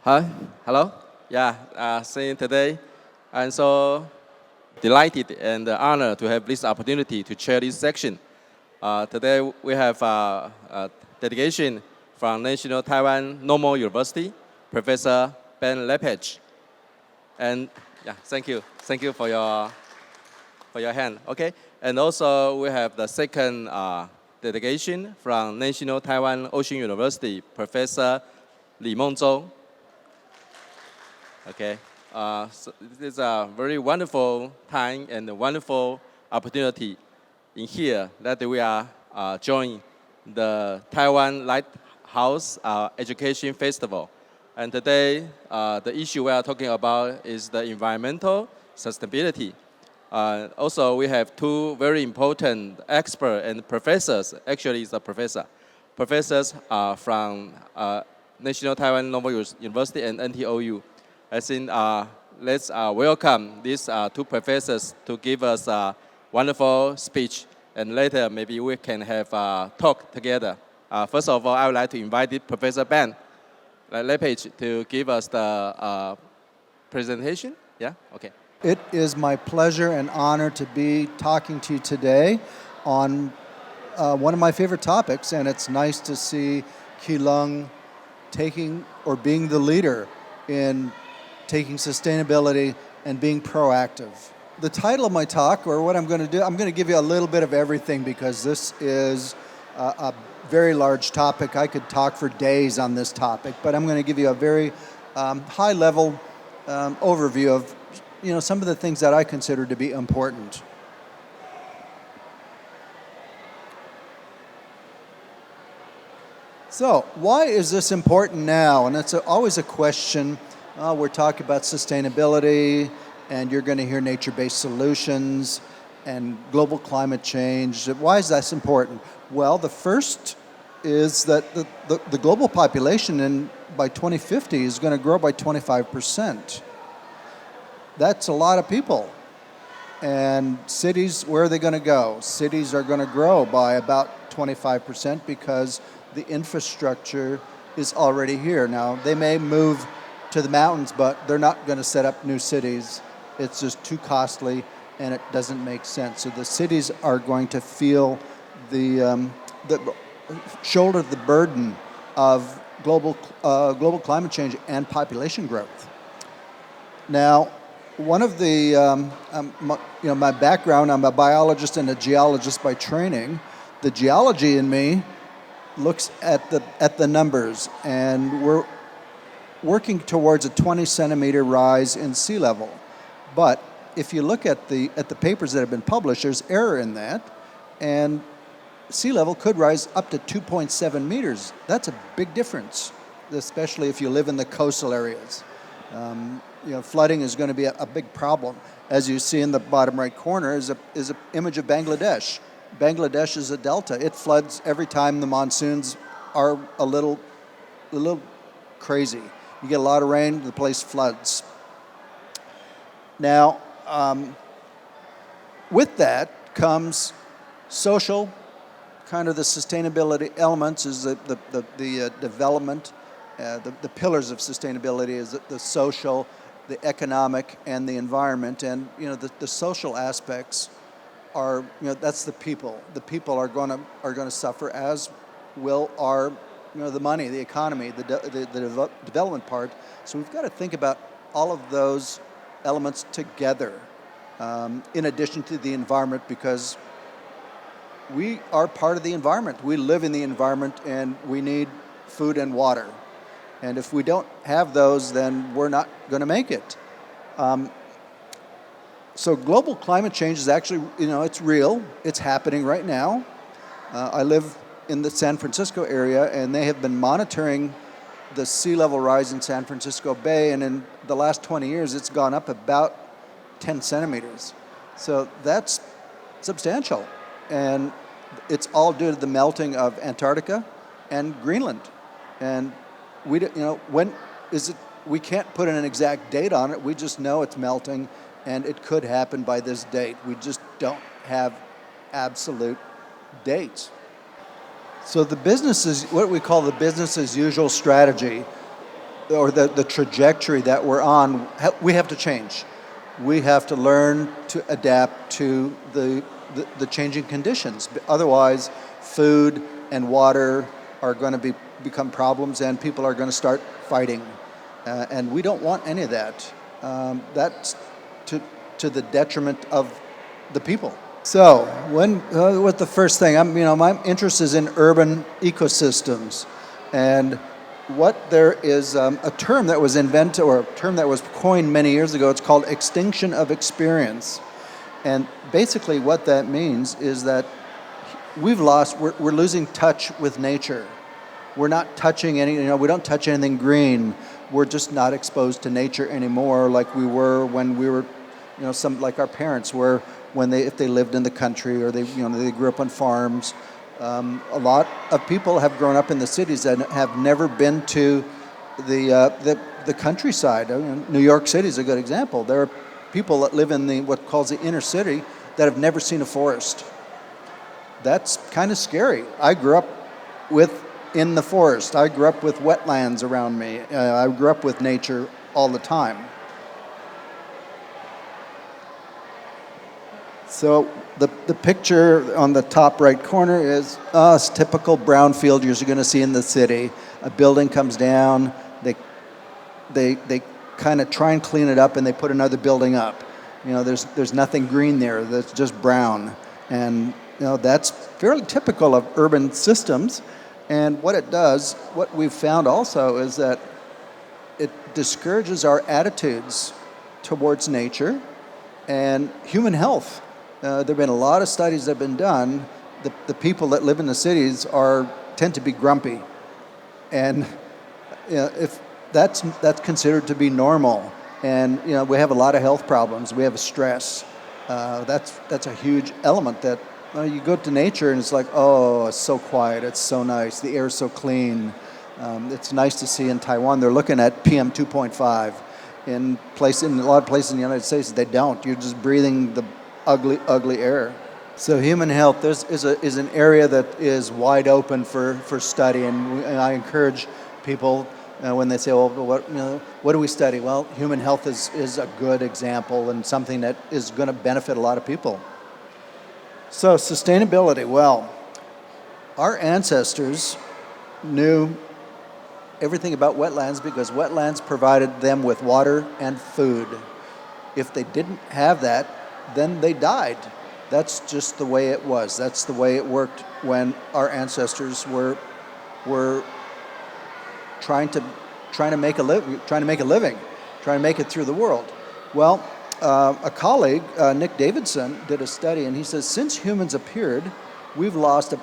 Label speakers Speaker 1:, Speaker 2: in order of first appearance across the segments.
Speaker 1: Hi, hello. Yeah, seeing today, I'm so delighted and honored to have this opportunity to chair this section. Today we have a delegation from National Taiwan Normal University, Professor Ben Lepage. And yeah, thank you for your hand. Okay, and also we have the second delegation from National Taiwan Ocean University, Professor Li Mengzhou. Okay, so this is a very wonderful time and a wonderful opportunity in here that we are joining the Taiwan Lighthouse Education Festival. And today, the issue we are talking about is the environmental sustainability. Also, we have two very important experts and professors. Actually, it's a professor. Professors from National Taiwan Normal University and NTOU. I think let's welcome these two professors to give us a wonderful speech, and later maybe we can have a talk together. First of all, I would like to invite Professor Ben Lepage to give us the presentation. Yeah, okay.
Speaker 2: It is my pleasure and honor to be talking to you today on one of my favorite topics, and it's nice to see Keelung taking or being the leader in taking sustainability and being proactive. The title of my talk, or what I'm going to do, I'm going to give you a little bit of everything because this is a very large topic. I could talk for days on this topic, but I'm going to give you a very high-level overview of some of the things that I consider to be important. So, why is this important now? And it's always a question. We're talking about sustainability, and you're going to hear nature-based solutions and global climate change. Why is that important? Well, the first is that the global population by 2050 is going to grow by 25%. That's a lot of people. And cities, where are they going to go? Cities are going to grow by about 25% because the infrastructure is already here. Now, they may move to the mountains, but they're not going to set up new cities. It's just too costly, and it doesn't make sense. So the cities are going to feel shoulder the burden of global climate change and population growth. Now, one of the my background, I'm a biologist and a geologist by training. The geology in me looks at the numbers, and we're working towards a 20-centimeter rise in sea level. But if you look at the papers that have been published, there's error in that, and sea level could rise up to 2.7 meters. That's a big difference, especially if you live in the coastal areas. Flooding is going to be a big problem. As you see in the bottom right corner is an image of Bangladesh. Bangladesh is a delta. It floods every time the monsoons are a little crazy. You get a lot of rain, the place floods. Now, with that comes social, kind of the sustainability elements is the development. The pillars of sustainability is the social, the economic, and the environment. And the social aspects are that's the people. The people are going to suffer, as will our the money, the economy, the development part. So we've got to think about all of those elements together, in addition to the environment, because we are part of the environment. We live in the environment, and we need food and water. And if we don't have those, then we're not going to make it. So global climate change is actually, it's real. It's happening right now. I live in the San Francisco area, and they have been monitoring the sea level rise in San Francisco Bay, and in the last 20 years, it's gone up about 10 centimeters. So that's substantial. And it's all due to the melting of Antarctica and Greenland. And we can't put an exact date on it. We just know it's melting, and it could happen by this date. We just don't have absolute dates. So the business is what we call the business as usual strategy. or the trajectory that we're on, we have to change. We have to learn to adapt to the changing conditions. Otherwise, food and water are going to become problems, and people are going to start fighting. And we don't want any of that. That's to the detriment of the people. So, what's the first thing? My interest is in urban ecosystems, and what there is a term that was invented, or a term that was coined many years ago. It's called extinction of experience, and basically what that means is that we're losing touch with nature. We're not touching we don't touch anything green. We're just not exposed to nature anymore like we were when we were, like our parents were if they lived in the country, or they grew up on farms. A lot of people have grown up in the cities and have never been to the countryside. New York City is a good example. There are people that live in what calls the inner city that have never seen a forest. That's kind of scary. I grew up in the forest. I grew up with wetlands around me. I grew up with nature all the time. So the picture on the top right corner is typical brownfield you're going to see in the city. A building comes down, they kind of try and clean it up, and they put another building up. There's nothing green there. That's just brown, and that's fairly typical of urban systems. And what we've found also is that it discourages our attitudes towards nature and human health. There have been a lot of studies that have been done. The people that live in the cities tend to be grumpy, and if that's considered to be normal. And we have a lot of health problems. We have stress. That's a huge element. That you go to nature and it's like, oh, it's so quiet. It's so nice. The air is so clean. It's nice to see in Taiwan they're looking at PM 2.5. In a lot of places in the United States they don't. You're just breathing the ugly air. So human health is an area that is wide open for study, and I encourage people when they say, well, what do we study? Well, human health is a good example and something that is going to benefit a lot of people. So sustainability, well, our ancestors knew everything about wetlands because wetlands provided them with water and food. If they didn't have that, then they died. That's just the way it was. That's the way it worked when our ancestors were trying to make a living, trying to make it through the world. Well, a colleague, Nick Davidson, did a study, and he says since humans appeared, we've lost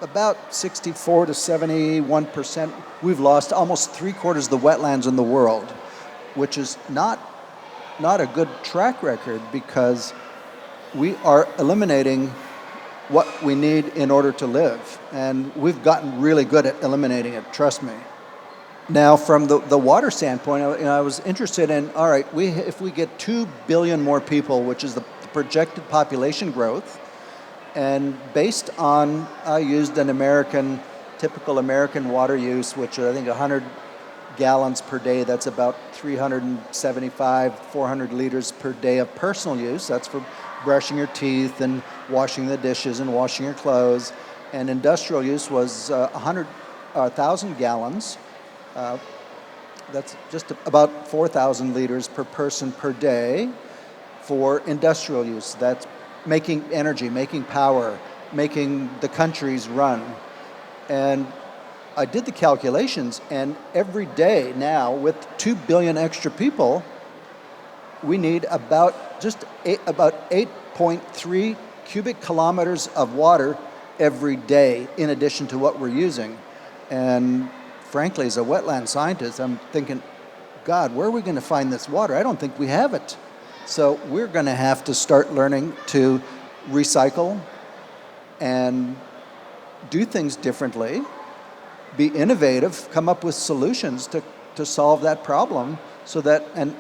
Speaker 2: about 64 to 71%. We've lost almost 3/4 of the wetlands in the world, which is not a good track record because we are eliminating what we need in order to live. And we've gotten really good at eliminating it, trust me. Now, from the water standpoint, I was interested in, all right, if we get 2 billion more people, which is the projected population growth, and based on, I used an typical American water use, which I think 100 gallons per day, that's about 375, 400 liters per day of personal use. That's for brushing your teeth and washing the dishes and washing your clothes. And industrial use was 1,000 gallons. That's just about 4,000 liters per person per day for industrial use. That's making energy, making power, making the countries run. And I did the calculations, and every day now, with 2 billion extra people, we need about 8.3 cubic kilometers of water every day, in addition to what we're using. And frankly, as a wetland scientist, I'm thinking, God, where are we going to find this water? I don't think we have it. So we're going to have to start learning to recycle and do things differently, be innovative, come up with solutions to solve that problem, and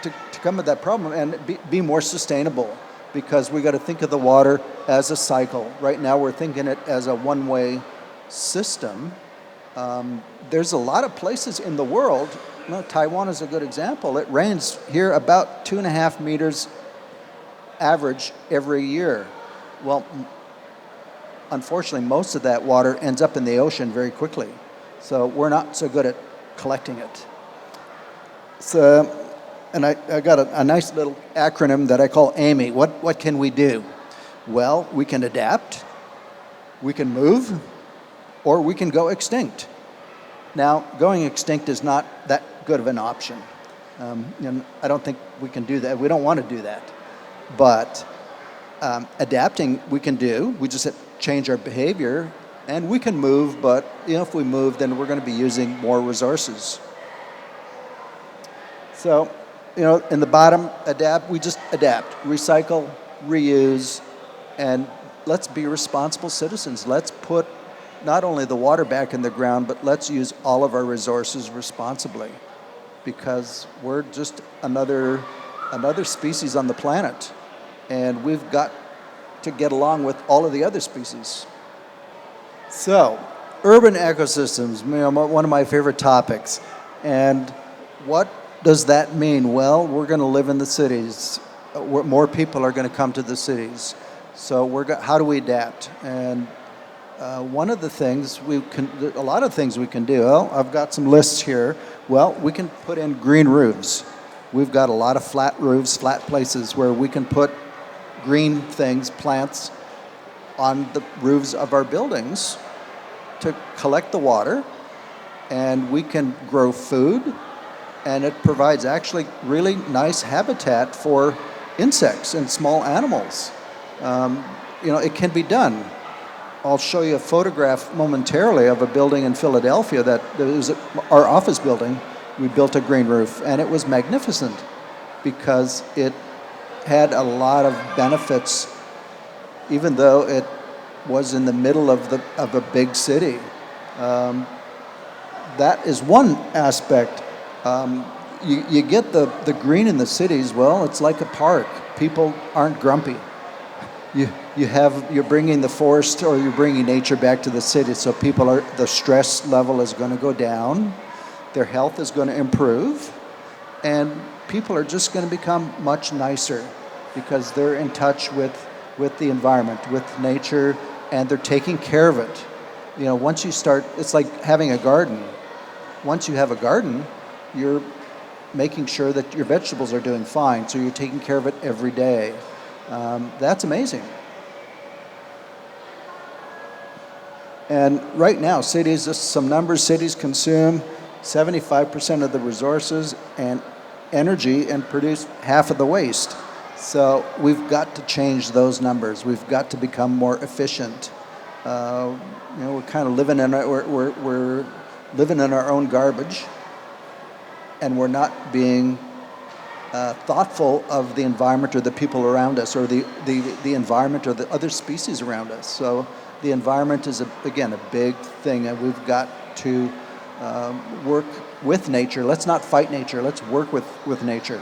Speaker 2: to come with that problem and be more sustainable, because we got to think of the water as a cycle. Right now we're thinking it as a one-way system. There's a lot of places in the world Well, Taiwan is a good example. It rains here about 2.5 meters average every year. Well, unfortunately, most of that water ends up in the ocean very quickly. So we're not so good at collecting it. So, and I got a nice little acronym that I call AMY. What can we do? Well, we can adapt, we can move, or we can go extinct. Now, going extinct is not that good of an option. I don't think we can do that. We don't want to do that. But adapting we can do. We just have to change our behavior, and we can move, but if we move, then we're going to be using more resources. So, in the bottom, adapt, we just adapt, recycle, reuse, and let's be responsible citizens. Let's put not only the water back in the ground, but let's use all of our resources responsibly, because we're just another species on the planet, and we've got to get along with all of the other species. So, urban ecosystems, one of my favorite topics. And what does that mean? Well, we're going to live in the cities. More people are going to come to the cities. So how do we adapt? And one of the things a lot of things we can do. Well, I've got some lists here. Well, we can put in green roofs. We've got a lot of flat roofs, flat places where we can put green things, plants, on the roofs of our buildings to collect the water, and we can grow food, and it provides actually really nice habitat for insects and small animals. It can be done. I'll show you a photograph momentarily of a building in Philadelphia that was our office building. We built a green roof, and it was magnificent because it had a lot of benefits, even though it was in the middle of a big city. That is one aspect. You get the green in the cities. Well, it's like a park. People aren't grumpy. You're bringing the forest, or you're bringing nature back to the city, so the stress level is going to go down, their health is going to improve, and people are just going to become much nicer because they're in touch with the environment, with nature, and they're taking care of it. Once you start, it's like having a garden. Once you have a garden, you're making sure that your vegetables are doing fine, so you're taking care of it every day. That's amazing. And right now, cities, just some numbers, cities consume 75% of the resources and energy and produce half of the waste. So we've got to change those numbers. We've got to become more efficient. We're kind of living in we're living in our own garbage, and we're not being thoughtful of the environment or the people around us, or the environment or the other species around us. So the environment is again a big thing, and we've got to work with nature. Let's not fight nature. Let's work with nature.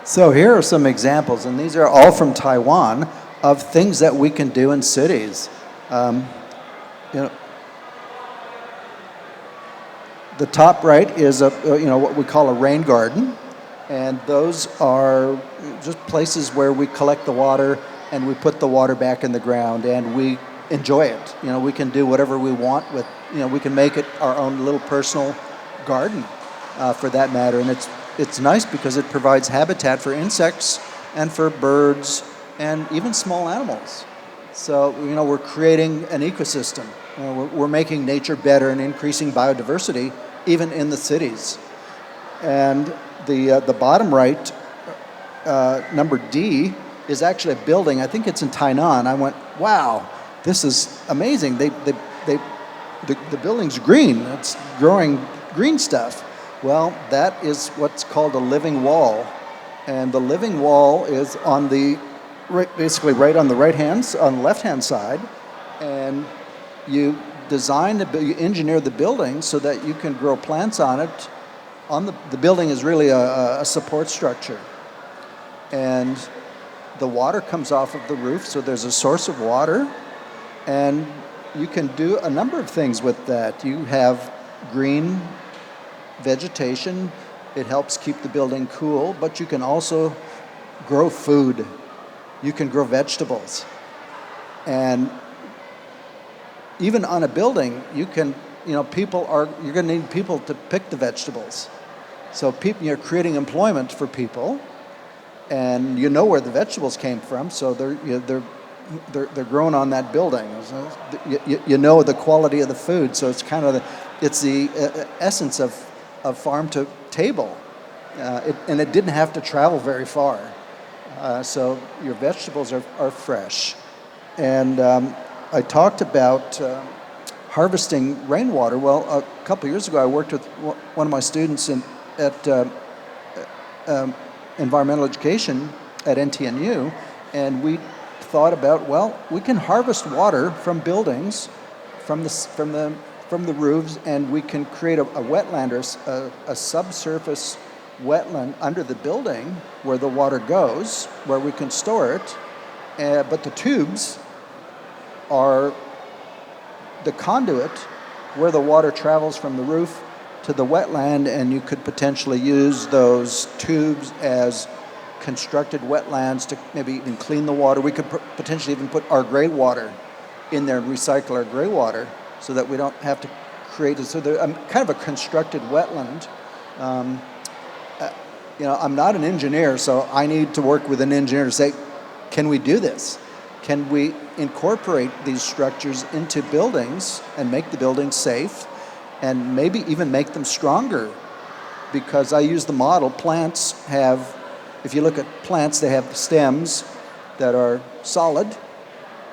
Speaker 2: So here are some examples, and these are all from Taiwan, of things that we can do in cities. The top right is what we call a rain garden, and those are just places where we collect the water and we put the water back in the ground and we enjoy it. We can do whatever we want with. We can make it our own little personal garden, for that matter, and it's nice because it provides habitat for insects and for birds and even small animals. So, we're creating an ecosystem. We're making nature better and increasing biodiversity even in the cities. And the bottom right, number D, is actually a building. I think it's in Tainan. I went, wow, this is amazing. The building's green. It's growing green stuff. Well, that is what's called a living wall, and the living wall is basically right on the left-hand side, and you engineer the building so that you can grow plants on it. The building is really a support structure, and the water comes off of the roof, so there's a source of water, and you can do a number of things with that. You have green vegetation. It helps keep the building cool, but you can also grow food. You can grow vegetables. And even on a building, you can, you're going to need people to pick the vegetables. So you're creating employment for people, and you know where the vegetables came from, so they're grown on that building. So you know the quality of the food, so it's kind of the essence of farm to table, and it didn't have to travel very far. So your vegetables are fresh, and I talked about harvesting rainwater. Well, a couple years ago, I worked with one of my students at environmental education at NTNU, and we thought about, well, we can harvest water from buildings, from the roofs, and we can create a wetland or a subsurface wetland under the building where the water goes, where we can store it, but the tubes are the conduit where the water travels from the roof to the wetland, and you could potentially use those tubes as constructed wetlands to maybe even clean the water. We could potentially even put our gray water in there and recycle our gray water so that we don't have to create it. So they're kind of a constructed wetland. I'm not an engineer, so I need to work with an engineer to say, can we do this? Can we incorporate these structures into buildings and make the buildings safe and maybe even make them stronger? Because I use the model, plants have, if you look at plants, they have stems that are solid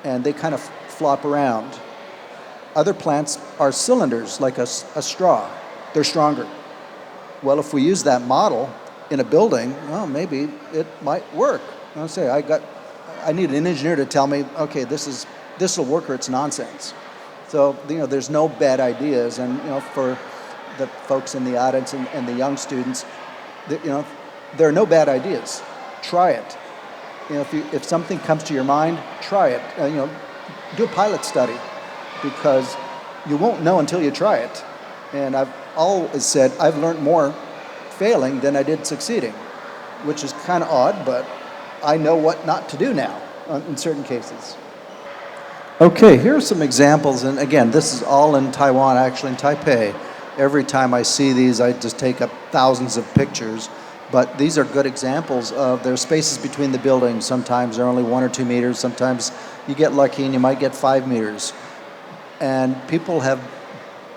Speaker 2: and they kind of flop around. Other plants are cylinders, like a straw. They're stronger. Well, if we use that model in a building, well, maybe it might work. I'll say, I need an engineer to tell me, okay, this will work or it's nonsense. So, there's no bad ideas. And, for the folks in the audience and the young students, there are no bad ideas. Try it. If something comes to your mind, try it. Do a pilot study, because you won't know until you try it. And I've always said I've learned more failing than I did succeeding, which is kind of odd, but I know what not to do now in certain cases. Okay, here are some examples, and again, this is all in Taiwan, actually in Taipei. Every time I see these, I just take up thousands of pictures, but these are good examples of their spaces between the buildings. Sometimes they're only 1 or 2 meters, sometimes you get lucky and you might get 5 meters. And people have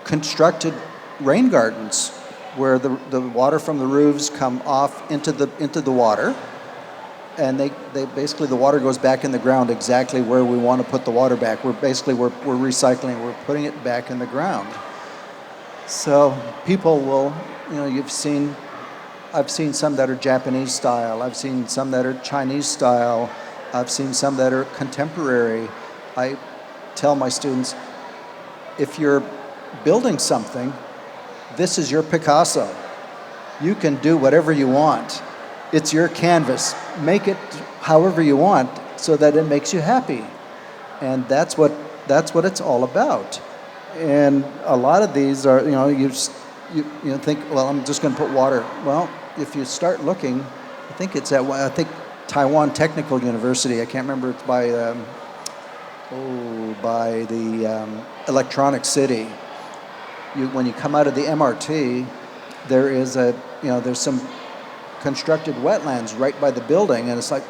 Speaker 2: constructed rain gardens where the water from the roofs come off into the water, and they basically, the water goes back in the ground exactly where we want to put the water back. We're recycling, we're putting it back in the ground. So people will, I've seen some that are Japanese style, I've seen some that are Chinese style, I've seen some that are contemporary. I tell my students, if you're building something, this is your Picasso. You can do whatever you want. It's your canvas. Make it however you want so that it makes you happy. And that's what it's all about. And a lot of these are, you think, well, I'm just going to put water. Well, if you start looking, I think it's at Taiwan Technical University. I can't remember. It's by the Electronic City. When you come out of the MRT, there is there's some constructed wetlands right by the building, and it's like,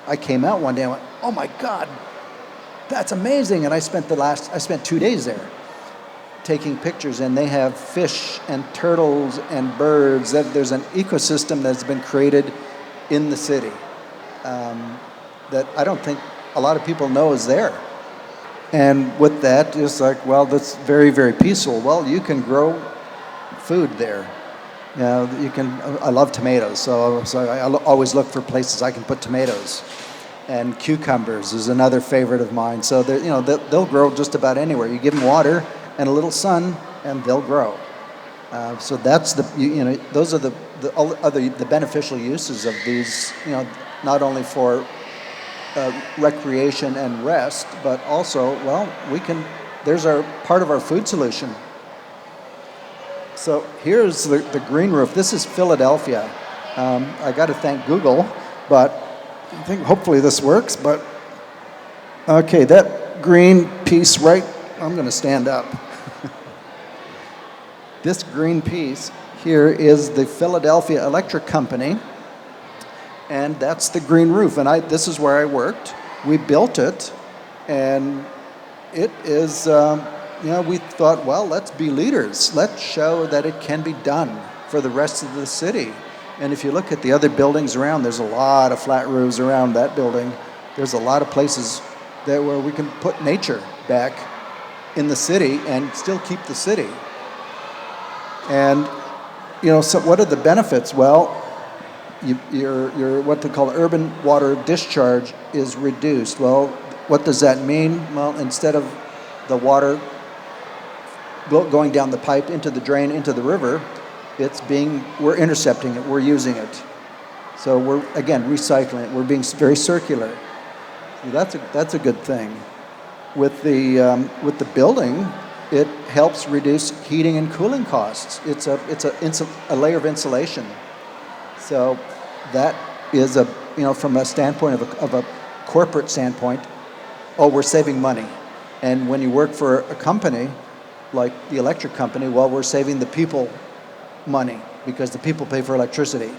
Speaker 2: I came out one day and went, oh my God, that's amazing. And I spent 2 days there taking pictures, and they have fish and turtles and birds. There's an ecosystem that's been created in the city that I don't think a lot of people know is there. And with that, it's like, well, that's very, very peaceful. Well, you can grow food there. I love tomatoes, so I always look for places I can put tomatoes. And cucumbers is another favorite of mine. So they'll grow just about anywhere. You give them water and a little sun, and they'll grow. So that's those are the beneficial uses of these. Not only for recreation and rest, but also, well, there's our part of our food solution. So here's the green roof. This is Philadelphia. I got to thank Google, but I think hopefully this works. But okay, that green piece right, I'm going to stand up. This green piece here is the Philadelphia Electric Company, and that's the green roof. And this is where I worked. We built it, and it is, we thought, well, let's be leaders. Let's show that it can be done for the rest of the city. And if you look at the other buildings around, there's a lot of flat roofs around that building. There's a lot of places where we can put nature back in the city and still keep the city. And, so what are the benefits? Well, your what they call urban water discharge is reduced. Well, what does that mean? Well, instead of the water going down the pipe into the drain, into the river, we're intercepting it, we're using it. So we're, again, recycling it, we're being very circular. So that's a good thing. With the building, it helps reduce heating and cooling costs. It's a layer of insulation. So that is from a standpoint of a corporate standpoint, we're saving money. And when you work for a company like the electric company, well, we're saving the people money because the people pay for electricity.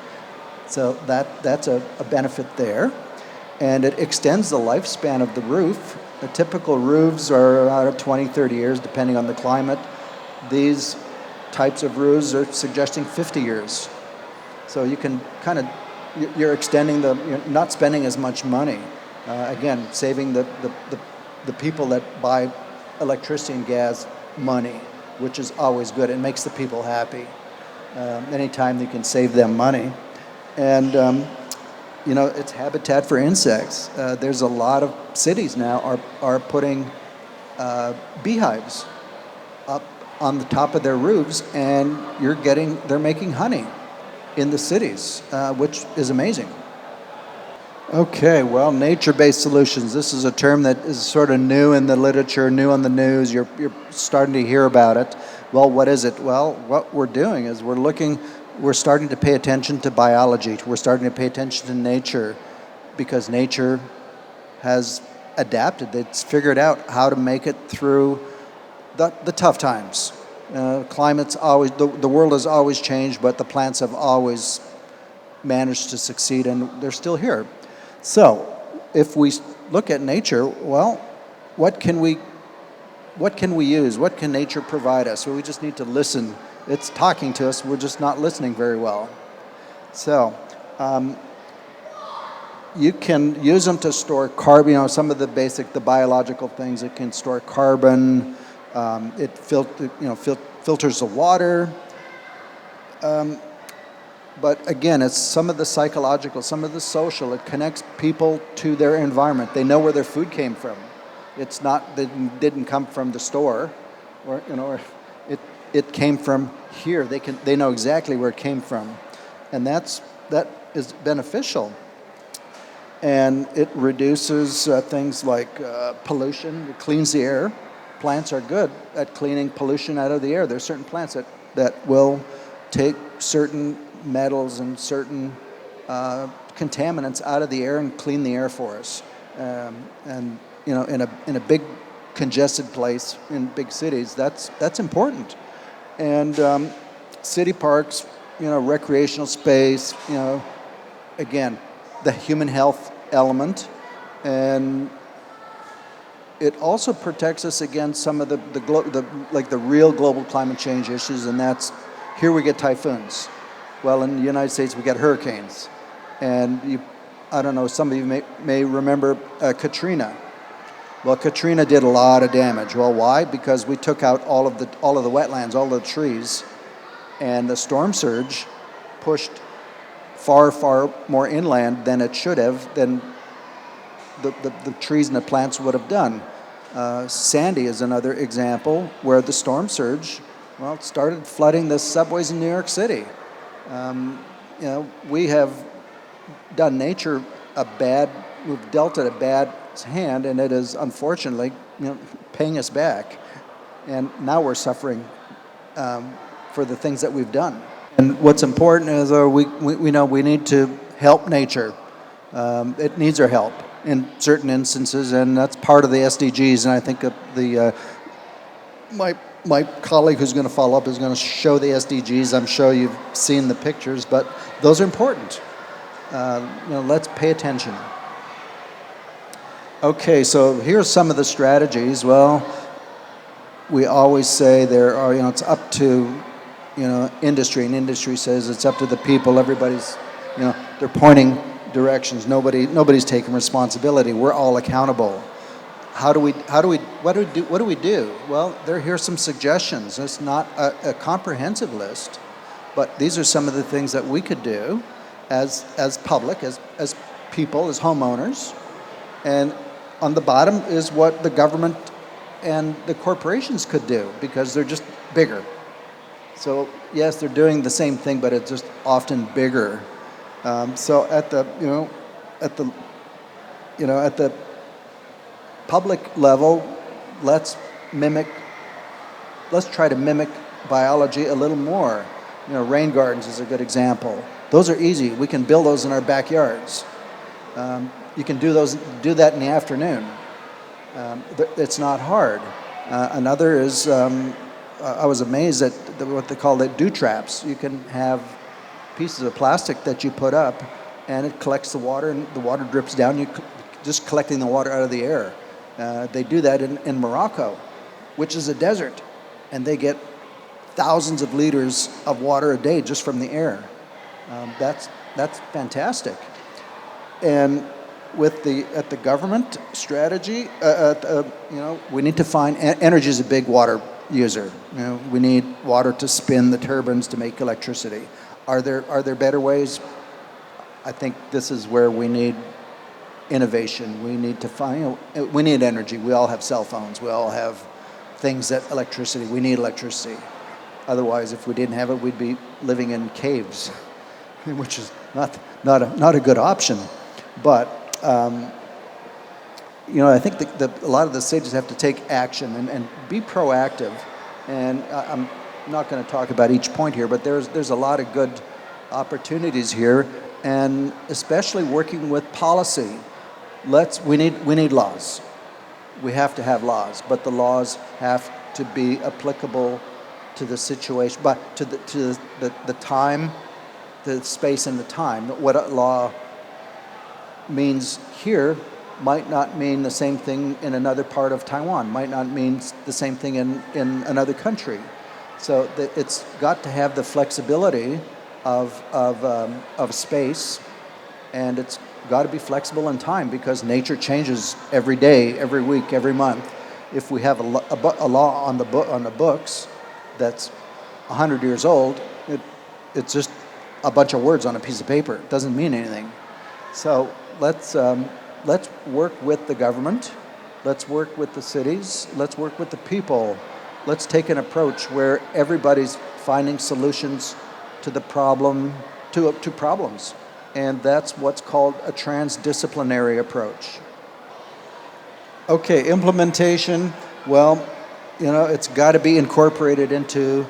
Speaker 2: So that's a benefit there. And it extends the lifespan of the roof. The typical roofs are out of 20, 30 years, depending on the climate. These types of roofs are suggesting 50 years. So you can you're extending you're not spending as much money. Again, saving the people that buy electricity and gas money, which is always good. It makes the people happy. Anytime you can save them money. And, it's habitat for insects. There's a lot of cities now are putting beehives up on the top of their roofs, and they're making honey in the cities, which is amazing. Okay, well, nature-based solutions. This is a term that is sort of new in the literature, new on the news. You're starting to hear about it. Well, what is it? Well, what we're doing is we're starting to pay attention to biology. We're starting to pay attention to nature because nature has adapted. It's figured out how to make it through the tough times. Climate's always, the world has always changed, but the plants have always managed to succeed, and they're still here. So, if we look at nature, well, what can we use? What can nature provide us? Well, we just need to listen. It's talking to us. We're just not listening very well. So, you can use them to store carbon. Some of the biological things. It can store carbon. It filters the water. But again, it's some of the psychological, some of the social. It connects people to their environment. They know where their food came from. It's not that it didn't come from the store, or it came from here. They know exactly where it came from, and that is beneficial. And it reduces things like pollution. It cleans the air. Plants are good at cleaning pollution out of the air. There's certain plants that will take certain metals and certain contaminants out of the air and clean the air for us. And in a big congested place in big cities, that's important. And city parks, recreational space, again, the human health element, and it also protects us against some of the real global climate change issues, and that's here we get typhoons. Well, in the United States, we get hurricanes. And I don't know, some of you may remember Katrina. Well, Katrina did a lot of damage. Well, why? Because we took out all of the wetlands, all of the trees, and the storm surge pushed far, far more inland than it should have, than the trees and the plants would have done. Sandy is another example where the storm surge, it started flooding the subways in New York City. We have done nature we've dealt it a bad hand, and it is unfortunately, paying us back. And now we're suffering for the things that we've done. And what's important is we know we need to help nature. It needs our help in certain instances, and that's part of the SDGs. And I think my colleague who's going to follow up is going to show the SDGs. I'm sure you've seen the pictures, but those are important. Let's pay attention. Okay, so here's some of the strategies. Well, we always say there are, it's up to, industry, and industry says it's up to the people. Everybody's, they're pointing directions. Nobody's taking responsibility. We're all accountable. What do we do? Well, here's some suggestions. It's not a comprehensive list, but these are some of the things that we could do as public, as people, as homeowners. And on the bottom is what the government and the corporations could do, because they're just bigger. So yes, they're doing the same thing, but it's just often bigger. So at the public level, let's try to mimic biology a little more. Rain gardens is a good example. Those are easy. We can build those in our backyards. You can do that in the afternoon. It's not hard. Another is, I was amazed at what they call the dew traps. You can have pieces of plastic that you put up, and it collects the water, and the water drips down. You're just collecting the water out of the air. They do that in Morocco, which is a desert, and they get thousands of liters of water a day just from the air. That's fantastic. And at the government strategy, we need to find energy is a big water user. We need water to spin the turbines to make electricity. Are there better ways? I think this is where we need innovation. We need to find. We need energy. We all have cell phones. We all have things that electricity. We need electricity. Otherwise, if we didn't have it, we'd be living in caves, which is not a good option. But I think a lot of the cities have to take action and be proactive. And I'm not going to talk about each point here, but there's a lot of good opportunities here, and especially working with policy. We need laws. We have to have laws, but the laws have to be applicable to the situation, but to the time, the space, and the time. What a law means here might not mean the same thing in another part of Taiwan, might not mean the same thing in another country. So it's got to have the flexibility of space, and it's got to be flexible in time, because nature changes every day, every week, every month. If we have a law on the books that's 100 years old, it's just a bunch of words on a piece of paper. It doesn't mean anything. So let's work with the government. Let's work with the cities. Let's work with the people. Let's take an approach where everybody's finding solutions to the problem, to problems. And that's what's called a transdisciplinary approach. Okay, implementation. Well, it's got to be incorporated into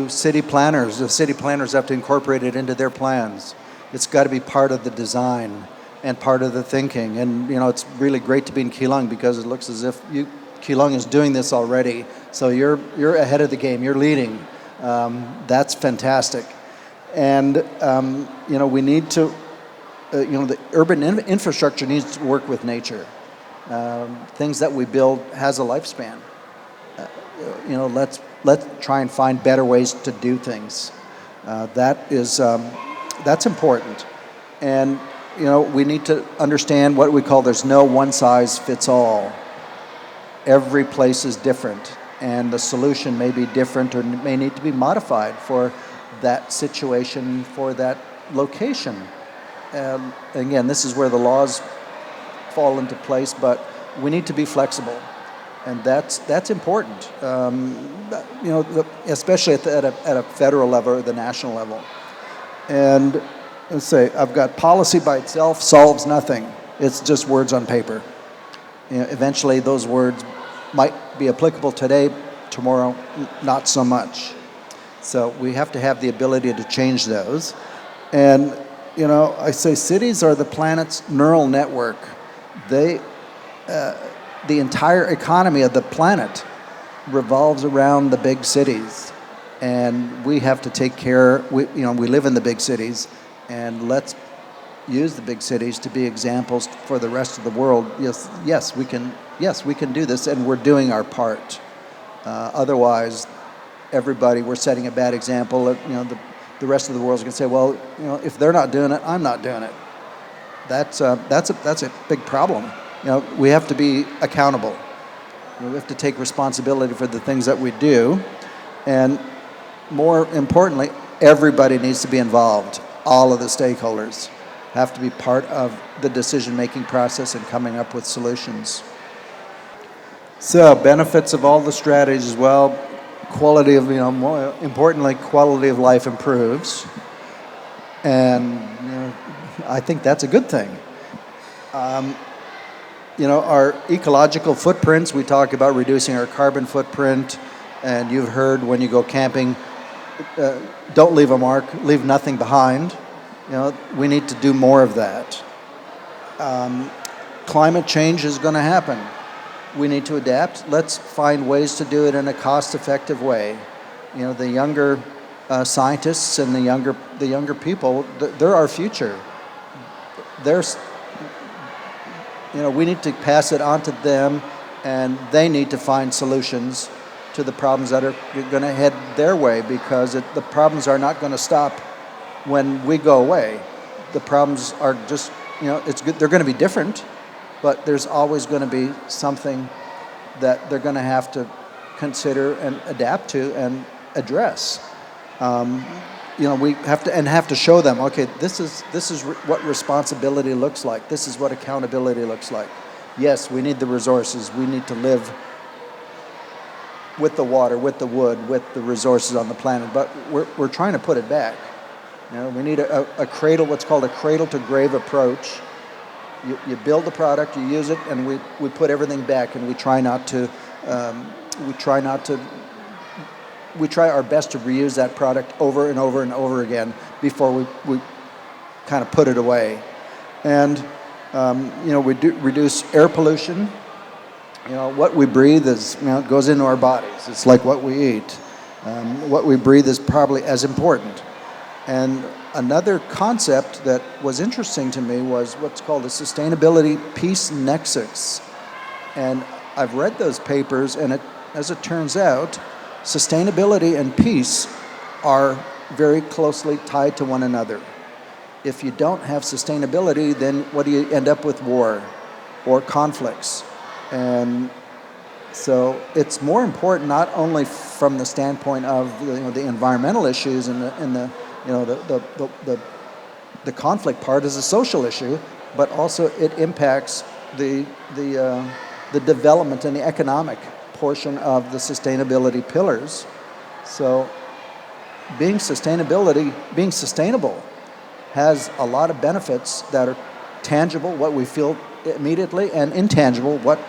Speaker 2: city planners. The city planners have to incorporate it into their plans. It's got to be part of the design and part of the thinking. And it's really great to be in Keelung, because it looks as if Keelung is doing this already. So you're ahead of the game. You're leading. That's fantastic. And we need to, the urban infrastructure needs to work with nature. Things that we build has a lifespan. Let's try and find better ways to do things. That's important. And we need to understand what we call, there's no one size fits all. Every place is different, and the solution may be different, or may need to be modified for that situation, for that location. Again, this is where the laws fall into place, but we need to be flexible, and that's important. Especially at a federal level or the national level. And let's say I've got policy by itself solves nothing. It's just words on paper. Eventually, those words might be applicable today, tomorrow, not so much. So we have to have the ability to change those. And, you know, I say cities are the planet's neural network. The entire economy of the planet revolves around the big cities. And we have to take care, we live in the big cities, and let's use the big cities to be examples for the rest of the world. Yes, we can do this, and we're doing our part. Otherwise, we're setting a bad example. The rest of the world's going to say, well, if they're not doing it, I'm not doing it. That's a big problem. We have to be accountable. We have to take responsibility for the things that we do, and more importantly, everybody needs to be involved. All of the stakeholders have to be part of the decision-making process and coming up with solutions. So, benefits of all the strategies, well, quality of, more importantly, quality of life improves. And, I think that's a good thing. Our ecological footprints, we talk about reducing our carbon footprint, and you've heard when you go camping, don't leave a mark, leave nothing behind. We need to do more of that. Climate change is going to happen. We need to adapt. Let's find ways to do it in a cost-effective way. The younger scientists and the younger people, they're our future. We need to pass it on to them, and they need to find solutions to the problems that are going to head their way, because the problems are not going to stop when we go away. The problems are just, it's good. They're going to be different, but there's always going to be something that they're going to have to consider and adapt to and address. We have to show them, okay, this is what responsibility looks like. This is what accountability looks like. Yes, we need the resources. We need to live with the water, with the wood, with the resources on the planet, but we're trying to put it back. We need a cradle, what's called a cradle to grave approach. You build the product, you use it, and we put everything back, and we try our best to reuse that product over and over and over again before we kind of put it away. And we do reduce air pollution. What we breathe is, it goes into our bodies. It's like what we eat. What we breathe is probably as important. And another concept that was interesting to me was what's called a sustainability peace nexus. And I've read those papers, and as it turns out, sustainability and peace are very closely tied to one another. If you don't have sustainability, then what do you end up with? War or conflicts. And so it's more important not only from the standpoint of the environmental issues and the conflict part is a social issue, but also it impacts the development and the economic portion of the sustainability pillars. So being sustainable has a lot of benefits that are tangible, what we feel immediately, and intangible, what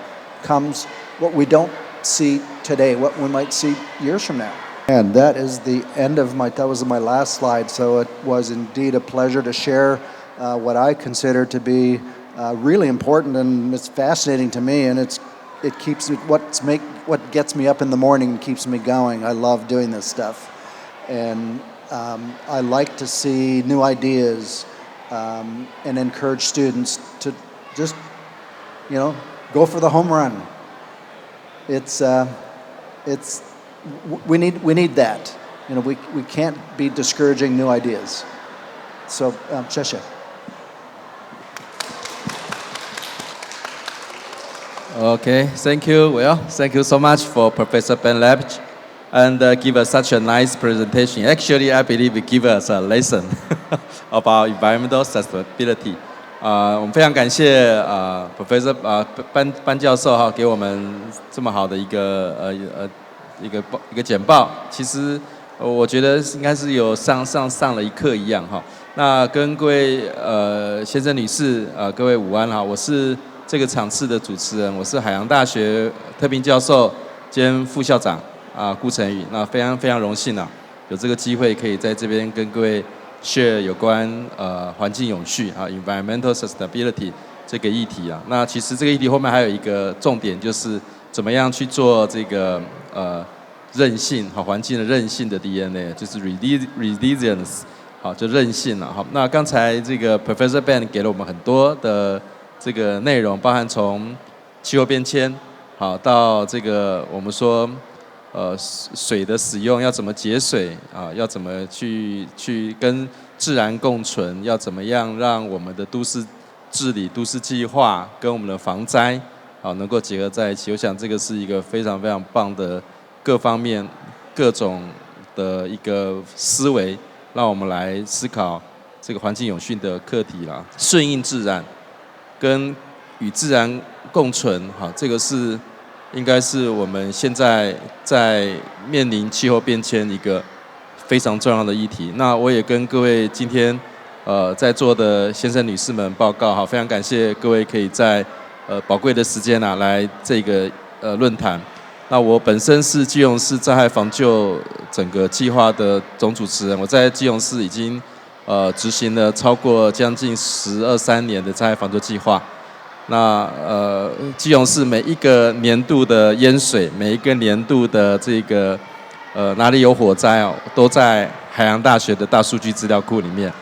Speaker 2: we don't see today, what we might see years from now. And that is the end of that was my last slide. So it was indeed a pleasure to share what I consider to be really important, and it's fascinating to me, and it keeps what gets me up in the morning and keeps me going. I love doing this stuff, and I like to see new ideas and encourage students to just go for the home run. We need that. We can't be discouraging new ideas. So, Sheshe.
Speaker 1: Okay, thank you. Well, thank you so much for Professor Ben Lepage, and give us such a nice presentation. Actually, I believe it gives us a lesson about environmental sustainability. 我们非常感谢Professor 班教授哈，给我们这么好的一个简报。其实我觉得应该是有上了一课一样哈。那跟各位先生女士各位午安哈，我是这个场次的主持人，我是海洋大学特聘教授兼副校长顾成宇。那非常荣幸有这个机会可以在这边跟各位 share 有关环境永续啊 environmental sustainability 这个议题啊。那其实这个议题后面还有一个重点，就是怎么样去做这个韧性好环境的韧性的 DNA， 就是 resilience 好就韧性了。好，那刚才这个 Professor Ben 给了我们很多的这个内容，包含从气候变迁好到这个我们说水的使用要怎么节水啊，要怎么去跟自然共存，要怎么样让我们的都市治理、都市计划跟我们的防灾啊能够结合在一起。我想这个是一个非常非常棒的各方面各种的一个思维，让我们来思考这个环境永续的课题啦。顺应自然跟与自然共存，好，这个是应该是我们现在在面临气候变迁一个非常重要的议题。那我也跟各位今天在座的先生女士们报告，好，非常感谢各位可以在宝贵的时间来这个论坛。那我本身是基隆市灾害防救整个计划的总主持人，我在基隆市已经执行了超过将近12、13年的灾害防救计划。那基隆市每一个年度的淹水，每一个年度的这个哪里有火灾都在海洋大学的大数据资料库里面。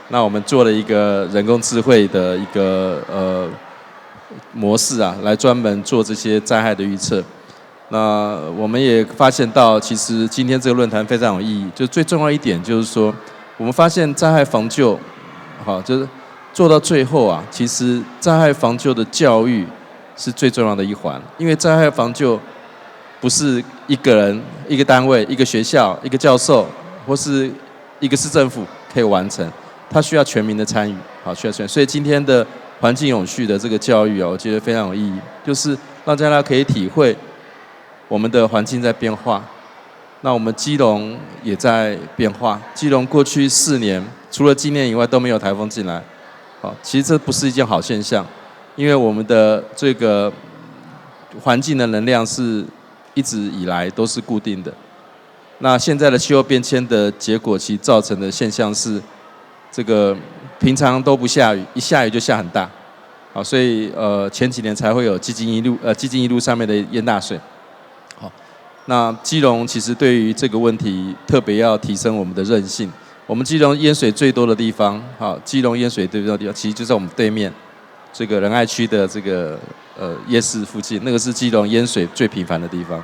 Speaker 1: 那我们做了一个人工智慧的一个模式来专门做这些灾害的预测。那我们也发现到，其实今天这个论坛非常有意义。就最重要一点就是说，我们发现灾害防救，好，就是做到最后其实灾害防救的教育是最重要的一环。因为灾害防救不是一个人、一个单位、一个学校、一个教授或是一个市政府可以完成，它需要全民的参与，好，需要全民。所以今天的环境永续的这个教育我觉得非常有意义，就是让大家可以体会我们的环境在变化，那我们基隆也在变化。基隆过去4年，除了今年以外都没有台风进来，好，其实这不是一件好现象，因为我们的这个环境的能量是一直以来都是固定的。那现在的气候变迁的结果，其实造成的现象是，这个平常都不下雨，一下雨就下很大，好，所以前几年才会有基金一路上面的淹大水。好，那基隆其实对于这个问题特别要提升我们的韧性。我们基隆淹水最多的地方，好，基隆淹水最多的地方，其实就在我们对面这个仁爱区的这个夜市附近，那个是基隆淹水最频繁的地方。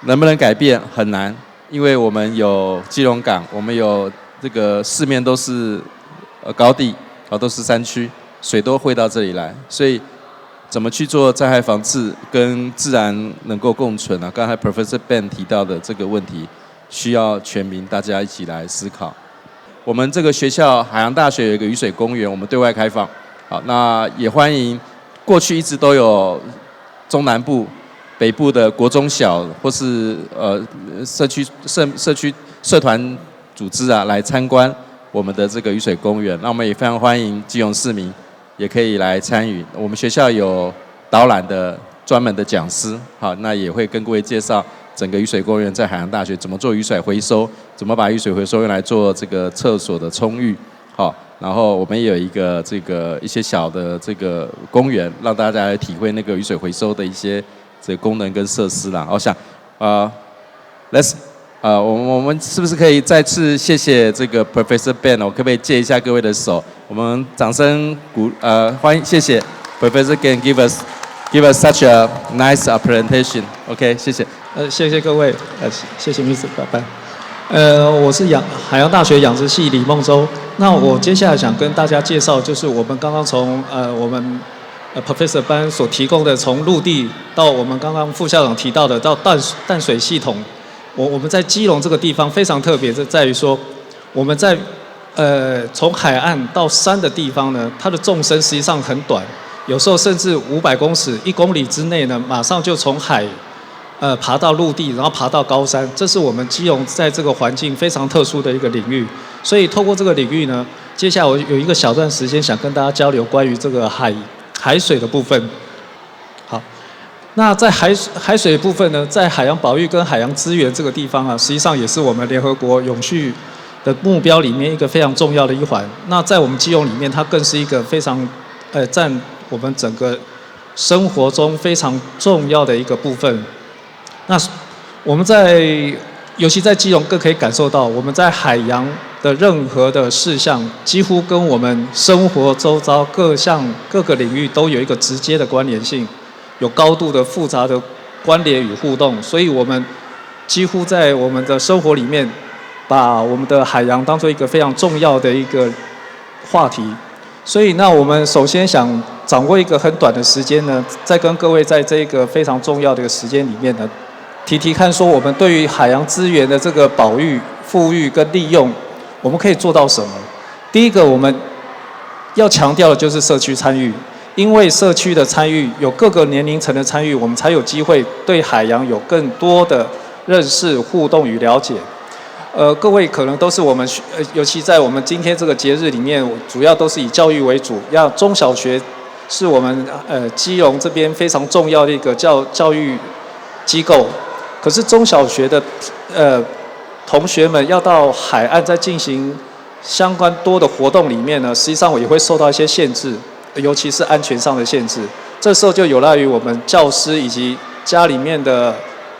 Speaker 1: 能不能改变很难，因为我们有基隆港，我们有这个四面都是高地，都是山区，水都汇到这里来，所以怎么去做灾害防治跟自然能够共存刚才 Professor Ben 提到的这个问题，需要全民大家一起来思考。我们这个学校海洋大学有一个雨水公园，我们对外开放，好，那也欢迎过去一直都有中南部、北部的国中小或是社团组织来参观我们的这个雨水公园。那我们也非常欢迎基隆市民也可以来参与。我们学校有导览的专门的讲师，好，那也会跟各位介绍整个雨水公园在海洋大学怎么做雨水回收，怎么把雨水回收用来做这个厕所的冲浴，好，然后我们也有一个这个一些小的这个公园，让大家来体会那个雨水回收的一些这个功能跟设施啦。我想我们是不是可以再次谢谢这个 Professor Ben？ 我可不可以借一下各位的手？我们掌声欢迎，谢谢 Professor Ben give us such a nice presentation。OK， 谢谢。
Speaker 3: 谢谢各位，谢谢 Mr. 拜拜。我是海洋大学养殖系李梦洲。那我接下来想跟大家介绍，就是我们刚刚从我们Professor 班所提供的，从陆地到我们刚刚副校长提到的到淡水系统。我们在基隆这个地方非常特别，这在于说，我们在从海岸到山的地方呢，它的纵深实际上很短，有时候甚至500公尺、1公里之内呢，马上就从海爬到陆地，然后爬到高山。这是我们基隆在这个环境非常特殊的一个领域。所以透过这个领域呢，接下来我有一个小段时间想跟大家交流关于这个海水的部分。好。那在海水部分呢，在海洋保育跟海洋资源这个地方啊，实际上也是我们联合国永续的目标里面一个非常重要的一环。那在我们基隆里面，它更是一个非常占我们整个生活中非常重要的一个部分。那我们尤其在基隆更可以感受到，我们在海洋的任何的事项，几乎跟我们生活周遭各个领域都有一个直接的关联性，有高度的复杂的关联与互动。所以我们几乎在我们的生活里面，把我们的海洋当作一个非常重要的一个话题。所以那我们首先想掌握一个很短的时间呢，再跟各位在这个非常重要的一个时间里面呢，提看说我们对于海洋资源的这个保育、富裕跟利用，我们可以做到什么？第一个，我们要强调的就是社区参与，因为社区的参与，有各个年龄层的参与，我们才有机会对海洋有更多的认识、互动与了解。各位可能都是我们，尤其在我们今天这个节日里面，主要都是以教育为主，要中小学是我们基隆这边非常重要的一个教育机构。可是中小学的同学们要到海岸再进行相关多的活动里面呢，实际上我也会受到一些限制，尤其是安全上的限制。这时候就有赖于我们教师以及家里面的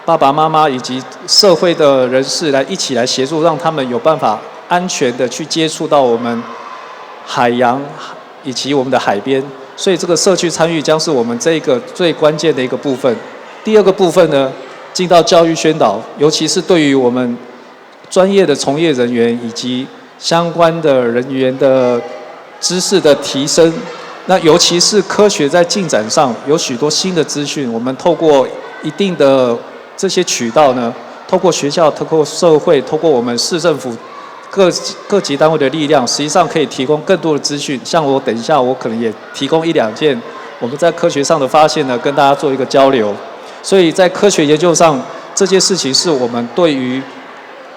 Speaker 3: 爸爸妈妈以及社会的人士一起来协助，让他们有办法安全的去接触到我们海洋以及我们的海边。所以这个社区参与将是我们这个最关键的一个部分。第二个部分呢，进到教育宣导，尤其是对于我们专业的从业人员以及相关的人员的知识的提升。那尤其是科学在进展上有许多新的资讯，我们透过一定的这些渠道呢，透过学校、透过社会、透过我们市政府各级单位的力量，实际上可以提供更多的资讯。像我等一下，我可能也提供1-2件我们在科学上的发现呢，跟大家做一个交流。所以在科学研究上，这件事情是我们对于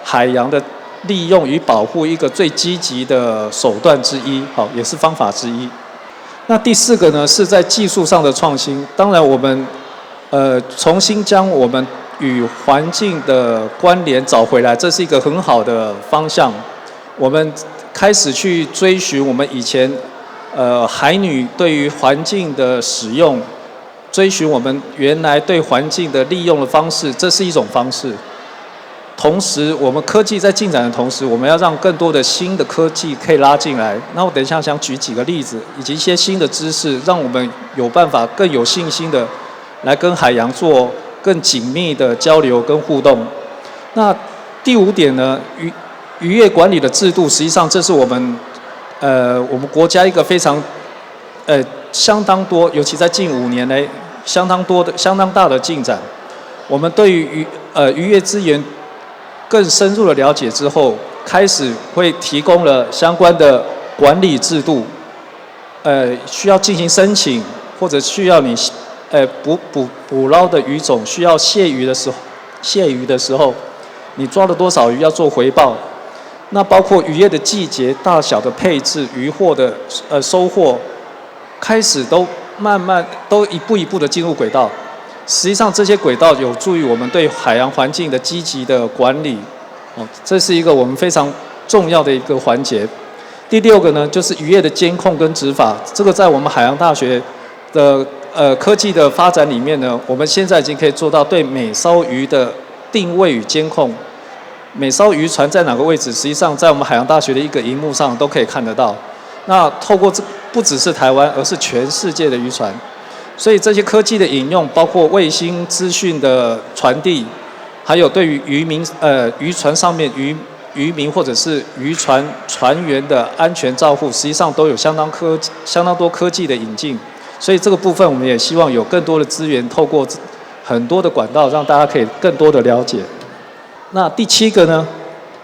Speaker 3: 海洋的利用与保护一个最积极的手段之一，好，也是方法之一。那第4个呢，是在技术上的创新。当然，我们重新将我们与环境的关联找回来，这是一个很好的方向。我们开始去追寻我们以前海女对于环境的使用，追寻我们原来对环境的利用的方式，这是一种方式。同时，我们科技在进展的同时，我们要让更多的新的科技可以拉进来。那我等一下想举几个例子，以及一些新的知识，让我们有办法更有信心的来跟海洋做更紧密的交流跟互动。那第5点呢，渔业管理的制度，实际上这是我们国家一个非常相当多，尤其在近5年来相当大的进展。我们对于渔业资源更深入的了解之后，开始会提供了相关的管理制度，需要进行申请，或者需要你捕捞的鱼种需要卸鱼的时候，你抓了多少鱼要做回报。那包括渔业的季节、大小的配置、渔获的收获，开始都慢慢都一步一步的进入轨道。实际上，这些轨道有助于我们对海洋环境的积极的管理，这是一个我们非常重要的一个环节。第6个呢，就是渔业的监控跟执法。这个在我们海洋大学的科技的发展里面呢，我们现在已经可以做到对每艘鱼的定位与监控。每艘渔船在哪个位置，实际上在我们海洋大学的一个萤幕上都可以看得到。那透过不只是台湾，而是全世界的渔船。所以这些科技的引用，包括卫星资讯的传递，还有对于渔船上面渔民或者是渔船船员的安全照护，实际上都有相当多科技的引进。所以这个部分我们也希望有更多的资源，透过很多的管道，让大家可以更多的了解。那第7个呢，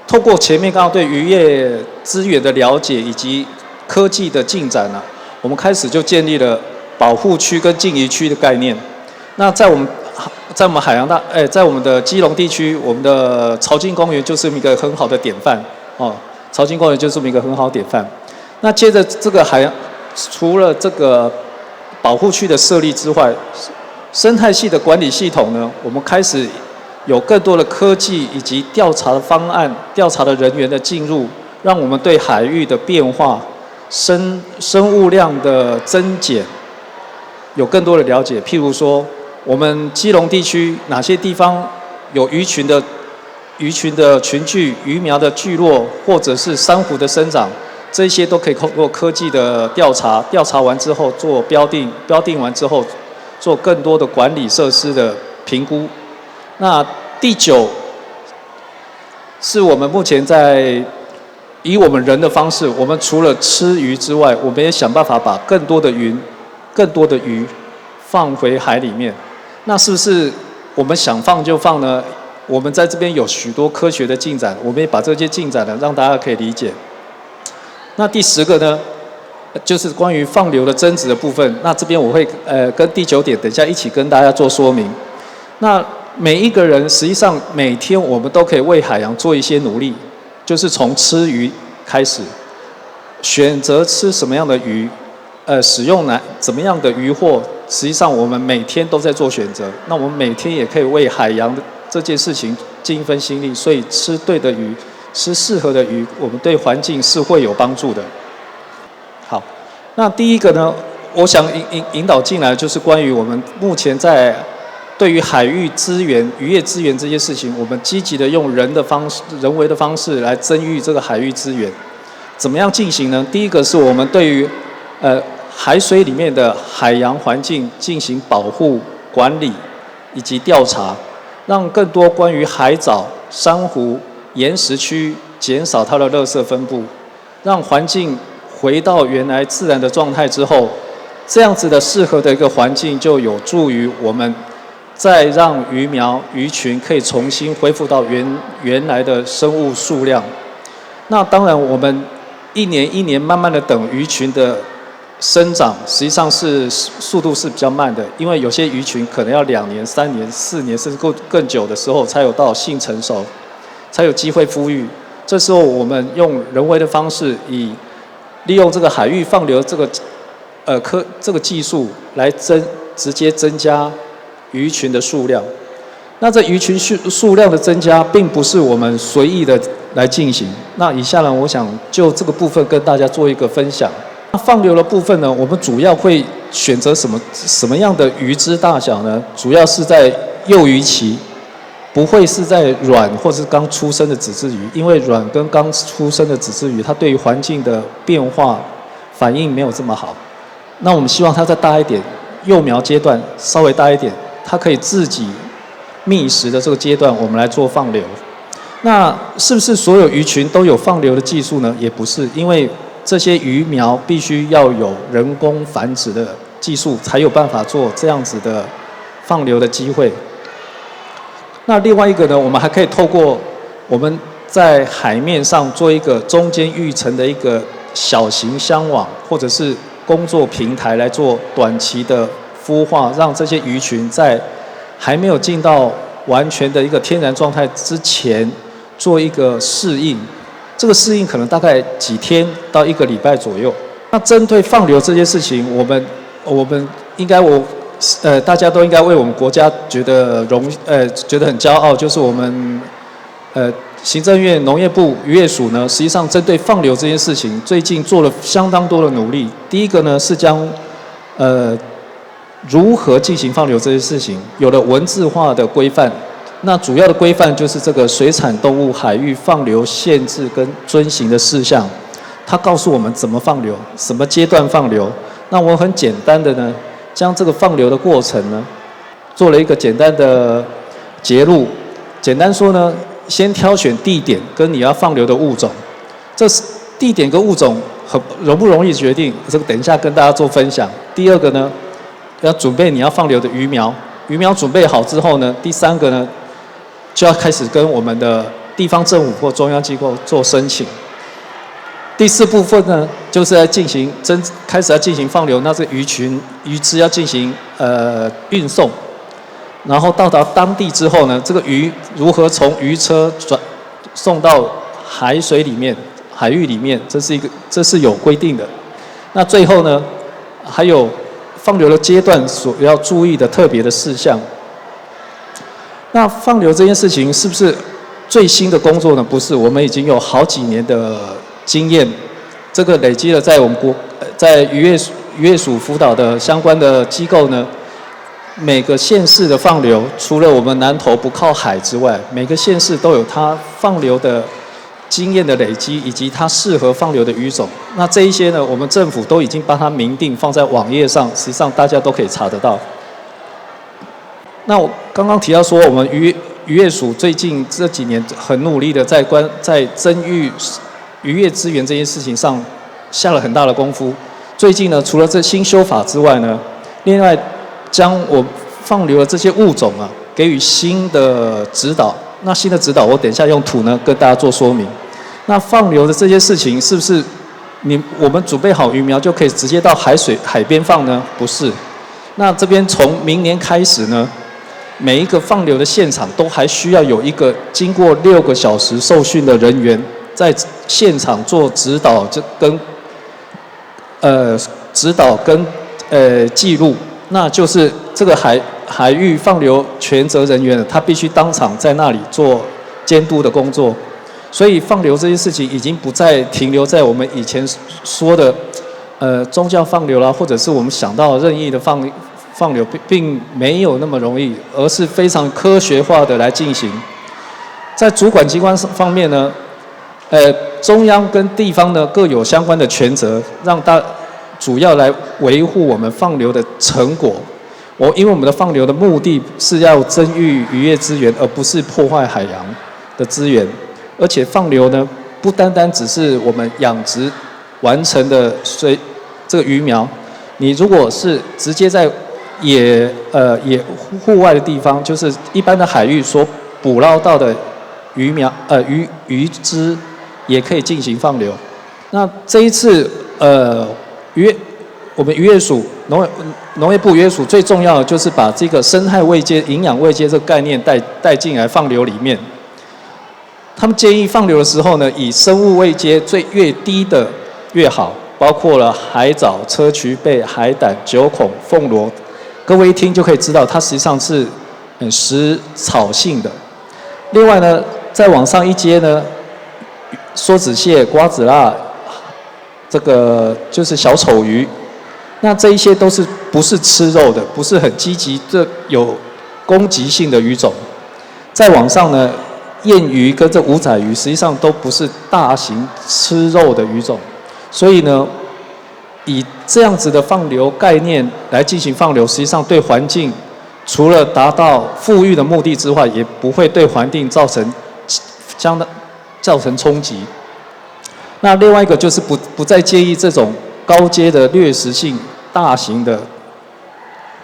Speaker 3: 透过前面刚刚对渔业资源的了解以及科技的进展呢，我们开始就建立了保护区跟禁渔区的概念。那在我们在我们的基隆地区，我们的潮境公园就是一个很好的典范哦。潮境公园就是一个很好的典范。那接着这个除了这个保护区的设立之外，生态系的管理系统呢，我们开始有更多的科技以及调查的方案、调查的人员的进入，让我们对海域的变化、生物量的增减有更多的了解。譬如说，我们基隆地区哪些地方有鱼群的群聚、鱼苗的聚落，或者是珊瑚的生长，这些都可以通过科技的调查，调查完之后做标定，标定完之后做更多的管理设施的评估。那第9是我们目前在以我们人的方式，我们除了吃鱼之外，我们也想办法把更多的鱼放回海里面。那是不是我们想放就放呢？我们在这边有许多科学的进展，我们也把这些进展呢让大家可以理解。那第10个呢，就是关于放流的增值的部分。那这边我会跟第9点等一下一起跟大家做说明。那每一个人实际上每天我们都可以为海洋做一些努力，就是从吃鱼开始，选择吃什么样的鱼，使用怎么样的渔获，实际上我们每天都在做选择。那我们每天也可以为海洋的这件事情尽一份心力，所以吃对的鱼，吃适合的鱼，我们对环境是会有帮助的。好，那第一个呢，我想引导进来就是关于我们目前在对于海域资源、渔业资源这些事情，我们积极的用人为的方式来增育这个海域资源。怎么样进行呢？第一个是我们对于海水里面的海洋环境进行保护、管理以及调查，让更多关于海藻、珊瑚、岩石区减少它的垃圾分布，让环境回到原来自然的状态之后，这样子的适合的一个环境就有助于我们再让鱼苗、鱼群可以重新恢复到原来的生物数量。那当然，我们一年一年慢慢的等鱼群的生长，实际上是速度是比较慢的，因为有些鱼群可能要2年、3年、4年，甚至更久的时候才有到性成熟，才有机会孵育。这时候我们用人为的方式，利用这个海域放流这个技术来直接增加鱼群的数量。那这鱼群数量的增加，并不是我们随意的来进行。那以下呢，我想就这个部分跟大家做一个分享。那放流的部分呢，我们主要会选择什么样的鱼只大小呢？主要是在幼鱼期，不会是在卵或是刚出生的子稚鱼，因为卵跟刚出生的子稚鱼，它对于环境的变化反应没有这么好。那我们希望它再大一点，幼苗阶段稍微大一点，它可以自己觅食的这个阶段，我们来做放流。那是不是所有鱼群都有放流的技术呢？也不是，因为这些鱼苗必须要有人工繁殖的技术，才有办法做这样子的放流的机会。那另外一个呢，我们还可以透过我们在海面上做一个中间育成的一个小型箱网，或者是工作平台来做短期的孵化，让这些鱼群在还没有进到完全的一个天然状态之前，做一个适应。这个适应可能大概几天到1个礼拜左右。那针对放流这件事情，我们应该大家都应该为我们国家觉得很骄傲，就是我们行政院农业部渔业署呢，实际上针对放流这件事情，最近做了相当多的努力。第一个呢是将如何进行放流这件事情有了文字化的规范。那主要的规范就是这个水产动物海域放流限制跟遵行的事项，它告诉我们怎么放流，什么阶段放流。那我很简单的呢，将这个放流的过程呢，做了一个简单的节录。简单说呢，先挑选地点跟你要放流的物种。这地点跟物种容不容易决定，这个等一下跟大家做分享。第二个呢，要准备你要放流的鱼苗。鱼苗准备好之后呢，第3个呢，就要开始跟我们的地方政府或中央机构做申请。第4部分呢，就是开始要进行放流，那这鱼只要进行运送，然后到达当地之后呢，这个鱼如何从鱼车送到海域里面，这是有规定的。那最后呢，还有放流的阶段所要注意的特别的事项。那放流这件事情是不是最新的工作呢？不是，我们已经有好几年的经验，这个累积了在我们在渔业署辅导的相关的机构呢，每个县市的放流，除了我们南投不靠海之外，每个县市都有它放流的经验的累积，以及它适合放流的鱼种。那这一些呢，我们政府都已经帮它明定放在网页上，实际上大家都可以查得到。那我刚刚提到说，我们渔业署最近这几年很努力的在增育渔业资源这件事情上下了很大的功夫。最近呢，除了这新修法之外呢，另外将我放流的这些物种啊，给予新的指导。那新的指导，我等一下用图呢跟大家做说明。那放流的这些事情，是不是我们准备好鱼苗就可以直接到海边放呢？不是。那这边从明年开始呢，每一个放流的现场都还需要有一个经过6个小时受训的人员在现场做指导，跟记录。那就是这个海域放流权责人员，他必须当场在那里做监督的工作。所以放流这件事情已经不再停留在我们以前说的宗教放流啦，或者是我们想到任意的放流，并没有那么容易，而是非常科学化的来进行。在主管机关方面呢，中央跟地方呢各有相关的权责，主要来维护我们放流的成果。因为我们的放流的目的是要增育渔业资源，而不是破坏海洋的资源。而且放流呢，不单单只是我们养殖完成的这个鱼苗，你如果是直接在户外的地方，就是一般的海域所捕捞到的鱼只，也可以进行放流。那这一次我们渔业署农业部渔业署最重要的就是把这个生态位阶、营养位阶这个概念带进来放流里面。他们建议放流的时候呢，以生物位阶越低的越好，包括了海藻、砗磲贝、海胆、九孔、凤螺。各位一听就可以知道，它实际上是食草性的。另外呢，再往上一阶呢，梭子蟹、瓜子蜡，这个就是小丑鱼。那这一些都是不是吃肉的，不是很积极的有攻击性的鱼种。再往上呢，燕鱼跟这五仔鱼实际上都不是大型吃肉的鱼种，所以呢，以这样子的放流概念来进行放流，实际上对环境除了达到富裕的目的之外，也不会对环境造成冲击。那另外一个就是不再介意这种高阶的掠食性大型的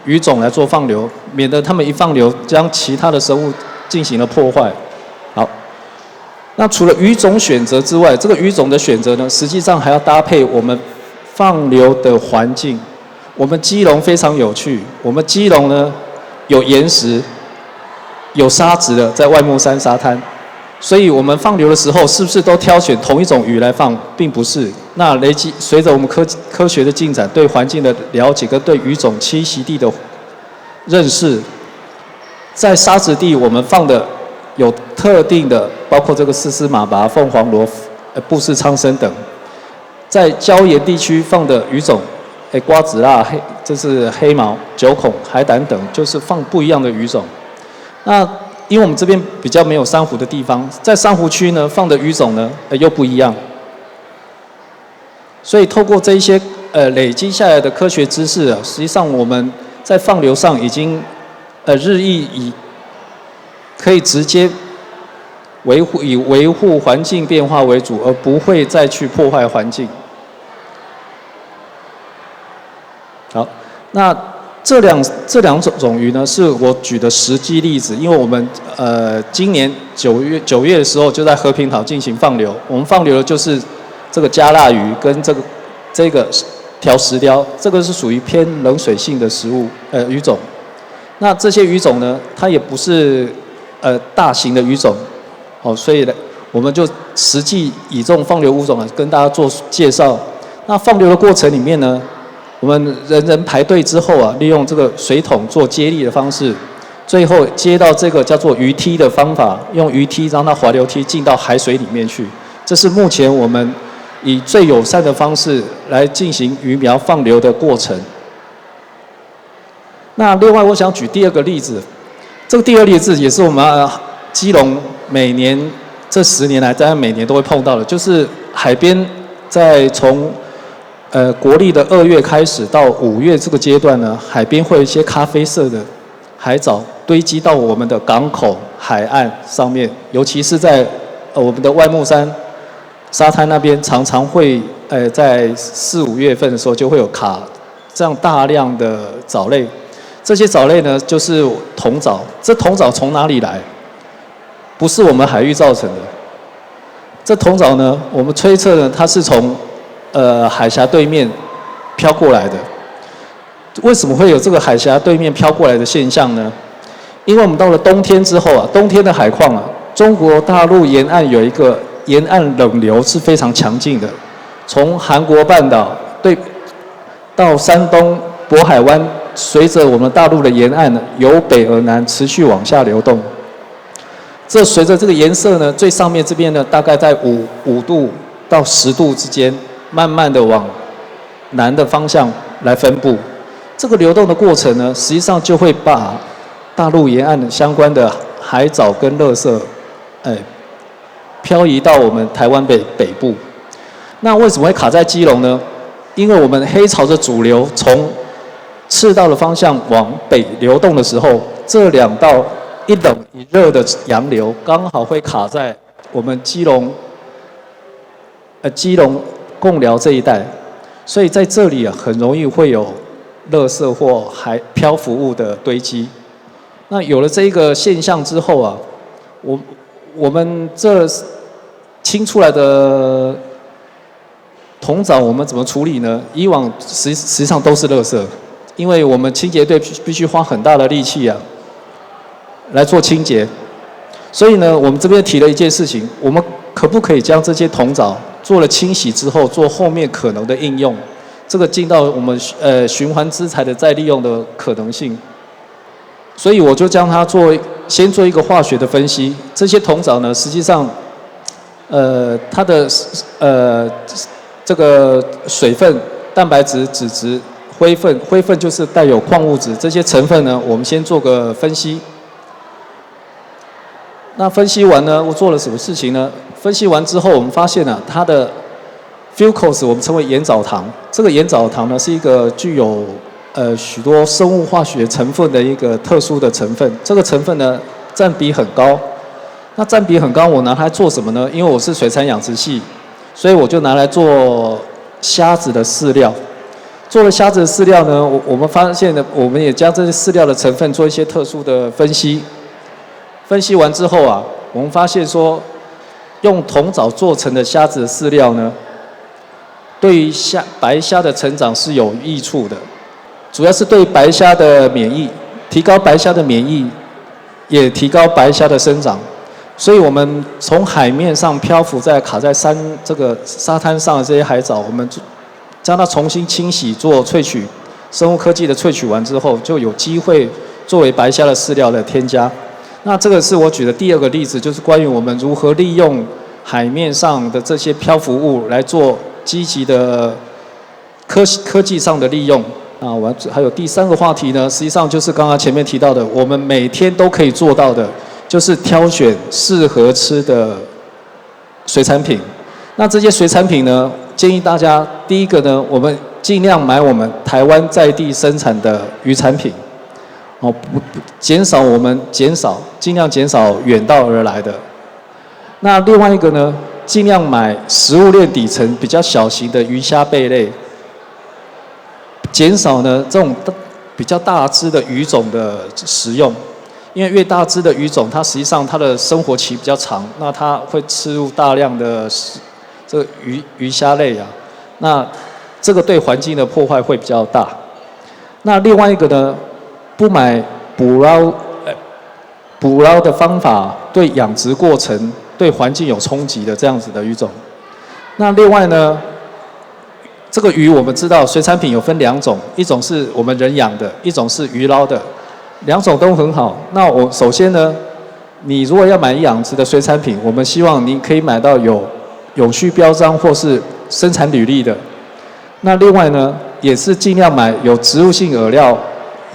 Speaker 3: 鱼种来做放流，免得他们一放流将其他的生物进行了破坏。好，那除了鱼种选择之外，这个鱼种的选择呢，实际上还要搭配我们放流的环境。我们基隆非常有趣，我们基隆呢有岩石、有沙质的，在外木山沙滩。所以我们放流的时候，是不是都挑选同一种鱼来放？并不是。那随着我们科学的进展，对环境的了解跟对鱼种栖息地的认识，在沙质地我们放的有特定的，包括这个丝丝马拔、凤凰螺、布氏苍生等；在礁岩地区放的鱼种，瓜子蜡、这是黑毛、九孔、海胆等，就是放不一样的鱼种。那因为我们这边比较没有珊瑚的地方，在珊瑚区呢放的鱼种呢又不一样，所以透过这一些累积下来的科学知识啊，实际上我们在放流上已经日益可以直接以维护环境变化为主，而不会再去破坏环境。好，那这两种鱼呢，是我举的实际例子，因为我们今年9月的时候就在和平岛进行放流，我们放流的就是这个加辣鱼跟这个条石雕，这个是属于偏冷水性的鱼种。那这些鱼种呢，它也不是大型的鱼种，所以呢，我们就实际以这种放流物种跟大家做介绍。那放流的过程里面呢，我们人人排队之后啊，利用这个水桶做接力的方式，最后接到这个叫做鱼梯的方法，用鱼梯让它滑流梯进到海水里面去。这是目前我们以最友善的方式来进行鱼苗放流的过程。那另外，我想举第二个例子，这个第二例子也是我们基隆每年这10年来，大概每年都会碰到的，就是海边在从国历的2月开始到5月这个阶段呢，海边会有一些咖啡色的海藻堆积到我们的港口、海岸上面，尤其是在我们的外木山沙滩那边，常常会在4、5月份的时候就会有卡这样大量的藻类。这些藻类呢，就是铜藻。这铜藻从哪里来？不是我们海域造成的。这铜藻呢，我们推测呢，它是从海峡对面飘过来的。为什么会有这个海峡对面飘过来的现象呢？因为我们到了冬天之后啊，冬天的海况啊，中国大陆沿岸有一个沿岸冷流是非常强劲的，从韩国半岛到山东渤海湾，随着我们大陆的沿岸呢，由北而南持续往下流动。这随着这个颜色呢，最上面这边呢，大概在5度到10度之间，慢慢的往南的方向来分布。这个流动的过程呢，实际上就会把大陆沿岸的相关的海藻跟垃圾，漂移到我们台湾北部。那为什么会卡在基隆呢？因为我们黑潮的主流从赤道的方向往北流动的时候，这2道一冷一热的洋流刚好会卡在我们基隆贡寮这一带，所以在这里啊，很容易会有垃圾或海漂浮物的堆积。那有了这一个现象之后啊，我们这清出来的铜藻我们怎么处理呢？以往实际上都是垃圾，因为我们清洁队必须花很大的力气啊来做清洁。所以呢，我们这边提了一件事情，我们可不可以将这些铜藻做了清洗之后，做后面可能的应用？这个进到我们循环资材的再利用的可能性。所以我就将它先做一个化学的分析。这些铜藻呢，实际上，它的这个水分、蛋白质、脂质、灰分就是带有矿物质，这些成分呢，我们先做个分析。那分析完呢，我做了什么事情呢？分析完之后，我们发现啊，它的 fucose 我们称为盐藻糖。这个盐藻糖呢，是一个具有许多生物化学成分的一个特殊的成分。这个成分呢，占比很高。那占比很高，我拿它做什么呢？因为我是水产养殖系，所以我就拿来做虾子的饲料。做了虾子的饲料呢，我们发现呢，我们也将这些饲料的成分做一些特殊的分析。分析完之后啊，我们发现说，用铜藻做成的虾子的饲料呢，对于白虾的成长是有益处的，主要是对白虾的免疫，提高白虾的免疫，也提高白虾的生长。所以我们从海面上漂浮在卡在这个沙滩上的这些海藻，我们将它重新清洗做萃取，生物科技的萃取完之后，就有机会作为白虾的饲料的添加。那这个是我举的第二个例子，就是关于我们如何利用海面上的这些漂浮物来做积极的科技上的利用。啊，还有第3个话题呢，实际上就是刚刚前面提到的，我们每天都可以做到的，就是挑选适合吃的水产品。那这些水产品呢，建议大家第一个呢，我们尽量买我们台湾在地生产的渔产品。哦，尽量减少远道而来的。那另外一个呢，尽量买食物链底层比较小型的鱼虾贝类，减少呢这种比较大只的鱼种的食用，因为越大只的鱼种，它实际上它的生活期比较长，那它会吃入大量的这个鱼虾类啊，那这个对环境的破坏会比较大。那另外一个呢，不买捕捞的方法对养殖过程、对环境有冲击的这样子的鱼种。那另外呢，这个鱼我们知道水产品有分2种，一种是我们人养的，一种是鱼捞的，2种都很好。那我首先呢，你如果要买养殖的水产品，我们希望你可以买到有永续标章或是生产履历的。那另外呢，也是尽量买有植物性饵料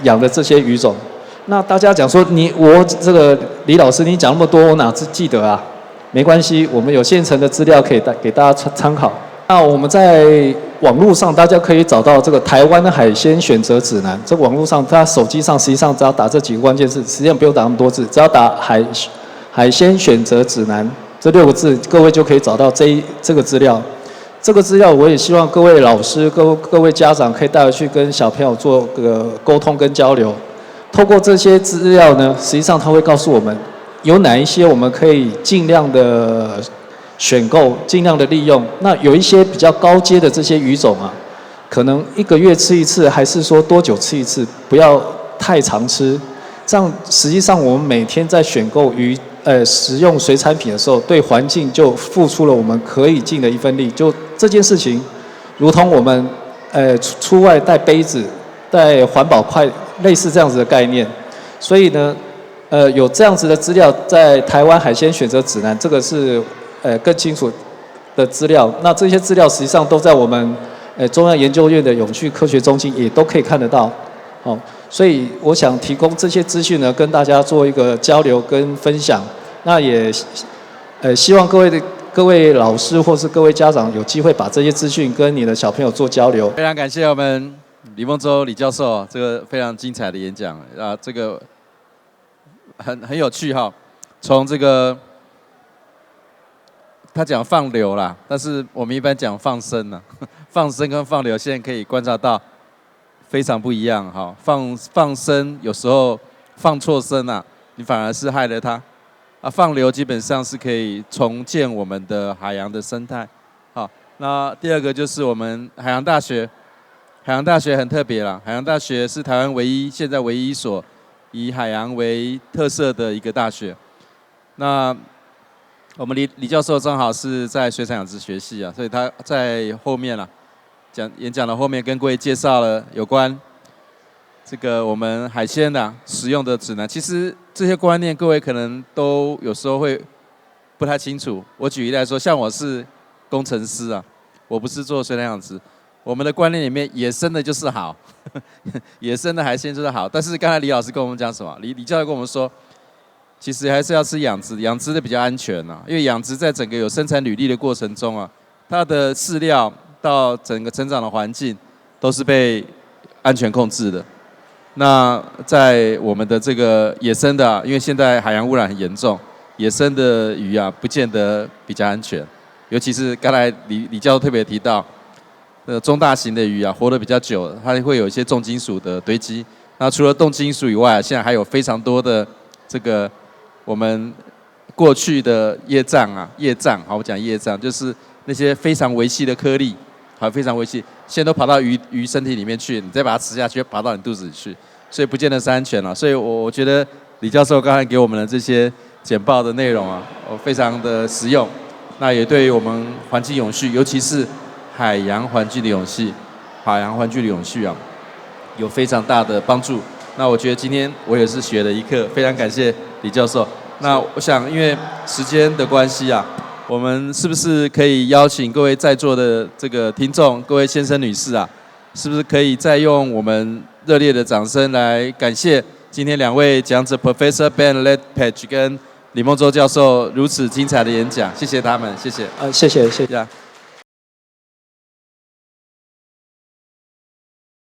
Speaker 3: 养的这些鱼种。那大家讲说我这个李老师你讲那么多，我哪记得啊？没关系，我们有现成的资料可以给大家参考。那我们在网络上大家可以找到这个台湾的海鲜选择指南。这网络上，大家手机上实际上只要打这几个关键字，实际上不用打那么多字，只要打海鲜选择指南这6个字，各位就可以找到这个资料。这个资料我也希望各位老师、各位家长可以带回去跟小朋友做个沟通跟交流。透过这些资料呢，实际上它会告诉我们有哪一些我们可以尽量的选购，尽量的利用。那有一些比较高阶的这些鱼种啊，可能1个月吃一次，还是说多久吃一次，不要太常吃。这样实际上我们每天在选购食用水产品的时候，对环境就付出了我们可以尽的一份力。就这件事情，如同我们出外带杯子、带环保筷，类似这样子的概念。所以呢，有这样子的资料在台湾海鲜选择指南，这个是更清楚的资料。那这些资料实际上都在我们中央研究院的永续科学中心也都可以看得到。哦，所以我想提供这些资讯呢，跟大家做一个交流跟分享。那也希望各位老师或是各位家长有机会把这些资讯跟你的小朋友做交流。
Speaker 1: 非常感谢我们李孟洲李教授这个非常精彩的演讲啊，这个很有趣哈。从这个他讲放流啦，但是我们一般讲放生啦，放生跟放流现在可以观察到非常不一样哈。放生有时候放错生啊，你反而是害了它。放流基本上是可以重建我们的海洋的生态。好，那第2个就是我们海洋大学，海洋大学很特别啦，海洋大学是台湾现在唯一一所以海洋为特色的一个大学。那我们李教授正好是在水产养殖学系啊，所以他在后面啦演讲的后面跟各位介绍了有关这个我们海鲜的使用的指南。其实这些观念各位可能都有时候会不太清楚。我举例来说，像我是工程师啊，我不是做水产养殖，我们的观念里面野生的就是好，野生的海鲜就是好。但是刚才李老师跟我们讲什么？李教授跟我们说，其实还是要吃养殖，养殖的比较安全啊，因为养殖在整个有生产履历的过程中啊，它的饲料到整个成长的环境都是被安全控制的。那在我们的这个野生的啊，因为现在海洋污染很严重，野生的鱼啊不见得比较安全，尤其是刚才李教授特别提到，中大型的鱼啊活得比较久，它会有一些重金属的堆积。那除了重金属以外，现在还有非常多的这个我们过去的业障，好，我讲业障就是那些非常微细的颗粒，好，非常微细，现在都跑到鱼身体里面去，你再把它吃下去，跑到你肚子里去，所以不见得是安全了。所以我觉得李教授刚才给我们的这些简报的内容啊，非常的实用，那也对于我们环境永续，尤其是海洋环境的永续啊，有非常大的帮助。那我觉得今天我也是学了一课，非常感谢李教授。那我想因为时间的关系啊，我们是不是可以邀请各位在座的这个听众，各位先生女士啊，是不是可以再用我们热烈的掌声来感谢今天2位讲者 Professor Ben Ledpage 跟李孟洲教授如此精彩的演讲，谢谢他们，谢谢。
Speaker 3: 谢谢。
Speaker 1: Yeah.